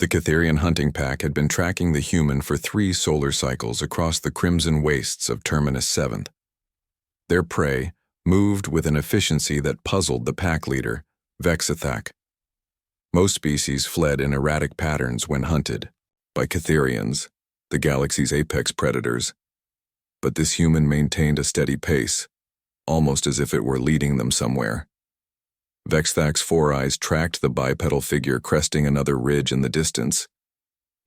The Catherian hunting pack had been tracking the human for 3 solar cycles across the crimson wastes of Terminus 7th. Their prey moved with an efficiency that puzzled the pack leader, Vexithak. Most species fled in erratic patterns when hunted, by Catherians, the galaxy's apex predators. But this human maintained a steady pace, almost as if it were leading them somewhere. Vexthak's 4 eyes tracked the bipedal figure cresting another ridge in the distance.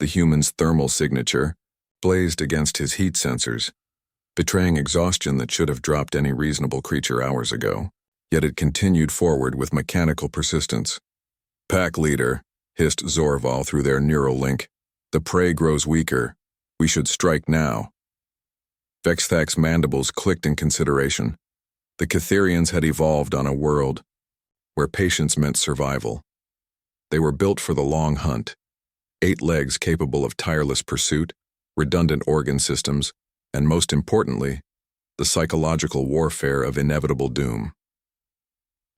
The human's thermal signature blazed against his heat sensors, betraying exhaustion that should have dropped any reasonable creature hours ago, yet it continued forward with mechanical persistence. "Pack leader," hissed Zorval through their neural link. "The prey grows weaker. We should strike now." Vexthak's mandibles clicked in consideration. The Catherians had evolved on a world where patience meant survival. They were built for the long hunt, 8 legs capable of tireless pursuit, redundant organ systems, and most importantly, the psychological warfare of inevitable doom.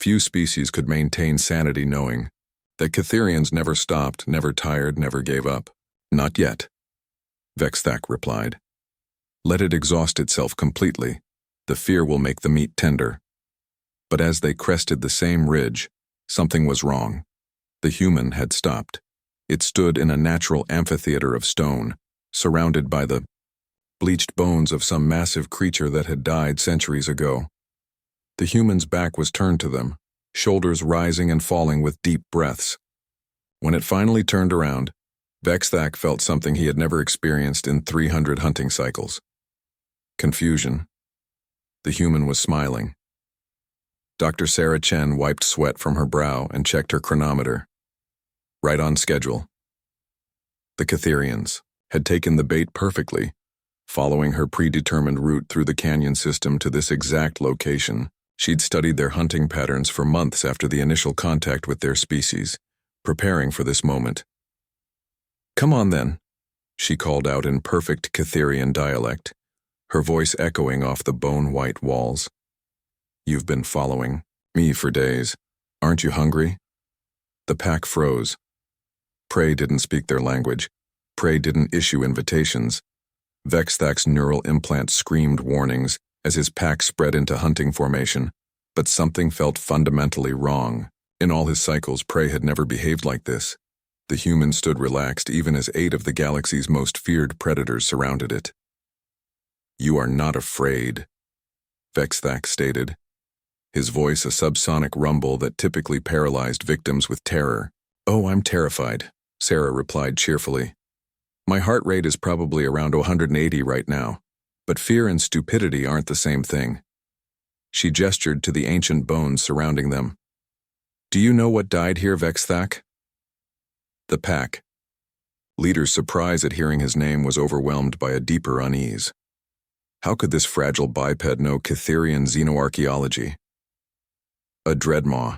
Few species could maintain sanity knowing that Catherians never stopped, never tired, never gave up. "Not yet," Vexthak replied. "Let it exhaust itself completely. The fear will make the meat tender." But as they crested the same ridge, something was wrong. The human had stopped. It stood in a natural amphitheater of stone, surrounded by the bleached bones of some massive creature that had died centuries ago. The human's back was turned to them, shoulders rising and falling with deep breaths. When it finally turned around, Vexthak felt something he had never experienced in 300 hunting cycles. Confusion. The human was smiling. Dr. Sarah Chen wiped sweat from her brow and checked her chronometer. Right on schedule. The Catherians had taken the bait perfectly, following her predetermined route through the canyon system to this exact location. She'd studied their hunting patterns for months after the initial contact with their species, preparing for this moment. "Come on then," she called out in perfect Catherian dialect, her voice echoing off the bone-white walls. "You've been following me for days. Aren't you hungry?" The pack froze. Prey didn't speak their language. Prey didn't issue invitations. Vexthak's neural implant screamed warnings as his pack spread into hunting formation, but something felt fundamentally wrong. In all his cycles, Prey had never behaved like this. The human stood relaxed even as 8 of the galaxy's most feared predators surrounded it. "You are not afraid," Vexthak stated, his voice a subsonic rumble that typically paralyzed victims with terror. "Oh, I'm terrified," Sarah replied cheerfully. "My heart rate is probably around 180 right now, but fear and stupidity aren't the same thing." She gestured to the ancient bones surrounding them. "Do you know what died here, Vexthak?" The pack leader's surprise at hearing his name was overwhelmed by a deeper unease. How could this fragile biped know Catherian xenoarchaeology? "A dreadmaw,"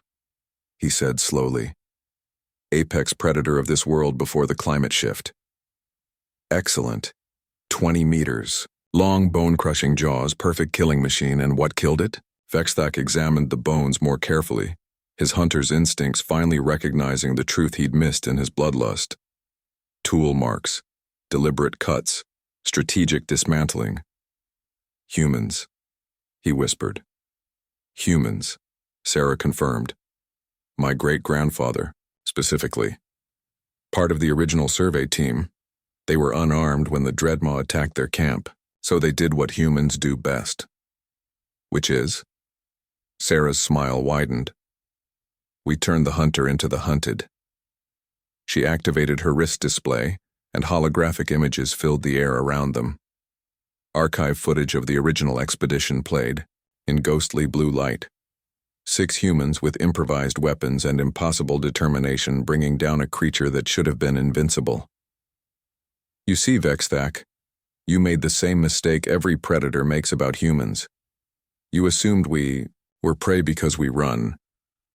he said slowly. "Apex predator of this world before the climate shift." "Excellent. 20 meters. Long bone-crushing jaws, perfect killing machine, and what killed it?" Vexthak examined the bones more carefully, his hunter's instincts finally recognizing the truth he'd missed in his bloodlust. "Tool marks, deliberate cuts, strategic dismantling." "Humans," he whispered. "Humans," Sarah confirmed. "My great-grandfather, specifically. Part of the original survey team. They were unarmed when the Dreadmaw attacked their camp, so they did what humans do best." "Which is?" Sarah's smile widened. "We turned the hunter into the hunted." She activated her wrist display, and holographic images filled the air around them. Archive footage of the original expedition played, in ghostly blue light. 6 humans with improvised weapons and impossible determination bringing down a creature that should have been invincible. "You see, Vexthak, you made the same mistake every predator makes about humans. You assumed we were prey because we run,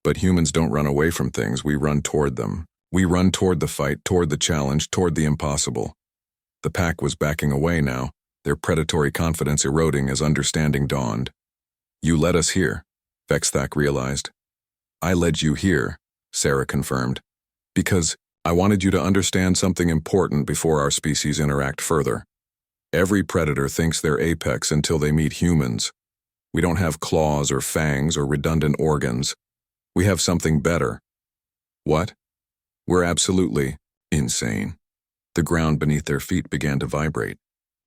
but humans don't run away from things, we run toward them. We run toward the fight, toward the challenge, toward the impossible." The pack was backing away now, their predatory confidence eroding as understanding dawned. "You led us here," Vexthak realized. "I led you here," Sarah confirmed, "because I wanted you to understand something important before our species interact further. Every predator thinks they're apex until they meet humans. We don't have claws or fangs or redundant organs. We have something better. What? We're absolutely insane. The ground beneath their feet began to vibrate.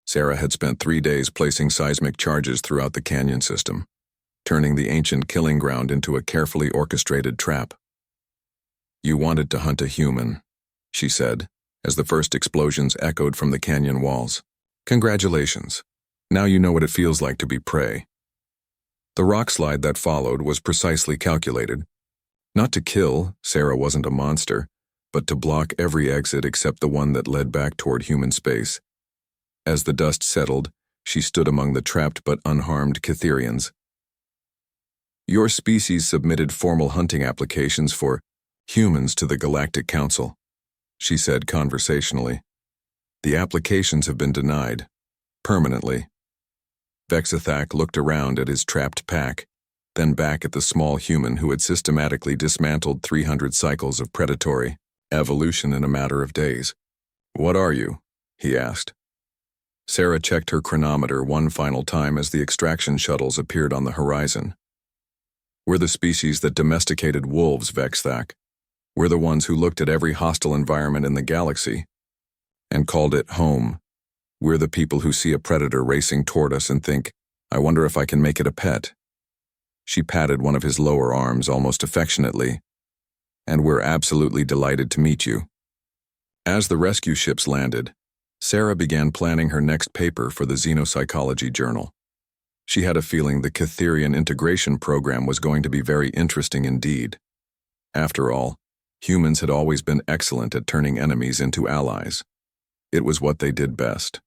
Sarah had spent 3 days placing seismic charges throughout the canyon system, turning the ancient killing ground into a carefully orchestrated trap. You wanted to hunt a human, she said, as the first explosions echoed from the canyon walls. Congratulations. Now you know what it feels like to be prey. The rock slide that followed was precisely calculated. Not to kill, Sarah wasn't a monster, but to block every exit except the one that led back toward human space. As the dust settled, she stood among the trapped but unharmed Catherians. Your species submitted formal hunting applications for humans to the Galactic Council, she said conversationally. The applications have been denied, permanently. Vexithak looked around at his trapped pack, then back at the small human who had systematically dismantled 300 cycles of predatory evolution in a matter of days. What are you? He asked. Sarah checked her chronometer one final time as the extraction shuttles appeared on the horizon. We're the species that domesticated wolves, Vexithak. We're the ones who looked at every hostile environment in the galaxy and called it home. We're the people who see a predator racing toward us and think, I wonder if I can make it a pet. She patted one of his lower arms almost affectionately. And we're absolutely delighted to meet you. As the rescue ships landed, Sarah began planning her next paper for the Xenopsychology Journal. She had a feeling the Catherian integration program was going to be very interesting indeed. After all, humans had always been excellent at turning enemies into allies. It was what they did best.